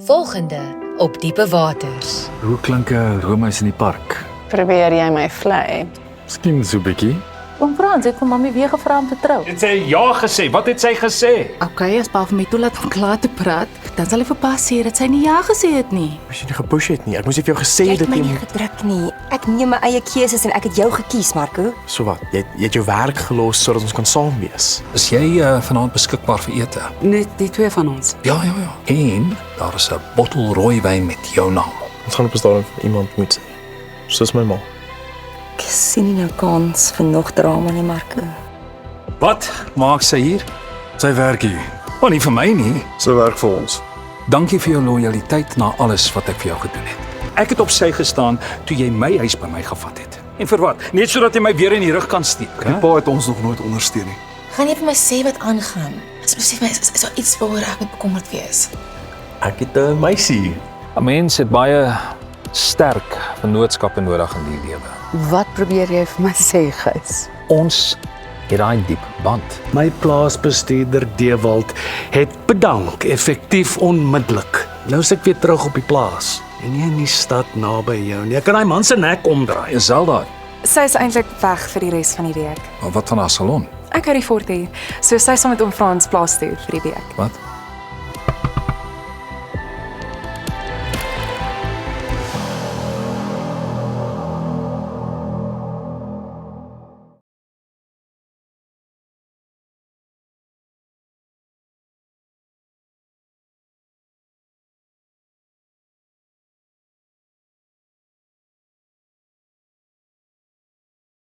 Volgende op Diepe Waters. Hoe klink 'n roomhuis in die park? Probeer jy my vlei? Miskien so 'n bietjie. Oom Frans het vir mami weer gevra om te trou. Het sy ja gesê? Wat het sy gesê? Okay, as pa vir my toelaat om klaar te praat, dan sal hy vir pa sê dat sy nie ja gesê het nie. As jy nie gepush het nie, ek moes vir jou gesê Jy het dat my jy nie gedruk nie. Ek neem my eie keuses en ek het jou gekies, Marco. So wat, jy het jou werk gelos sodat ons kan saam wees. Is jy vanaand beskikbaar vir ete? Net die twee van ons. Ja. En daar is 'n bottel rooiwyn met jou naam. Ons gaan op 'n stadium vir iemand moet sê. Soos my ma. Ek sien nie nou kans vir nog drama nie, Marco. Wat maak sy hier? Sy werk hier. Maar nie vir my nie. Sy werk vir ons. Dankie vir jou lojaliteit na alles wat ek vir jou gedoen het. Ek het op sy gestaan toe jy my huis by my gevat het. En vir wat? Net sodat jy my weer in die rug kan steek, Die hè? pa het ons nog nooit ondersteun nie. Gaan jy vir my sê wat aangaan? Asseblief sê my, is daar iets waaroor ek moet bekommerd wees? Ek het 'n meisie. 'n Mens het baie sterk vennootskappe nodig in die lewe. Wat probeer jy vir my sê, Gys? Ons het daai diep band. My plaasbestuurder Dewald het bedank, effektief onmiddellik. Nou is ek weer terug op die plaas. En nie in die stad naby jou nie. Ek kan daai man se nek omdraai. Is Zelda, Sy is eintlik weg vir die res van die week. maar wat van haar salon? Ek hou die fort hier, so sy sal met oom Frans plaas toe vir die week. Wat?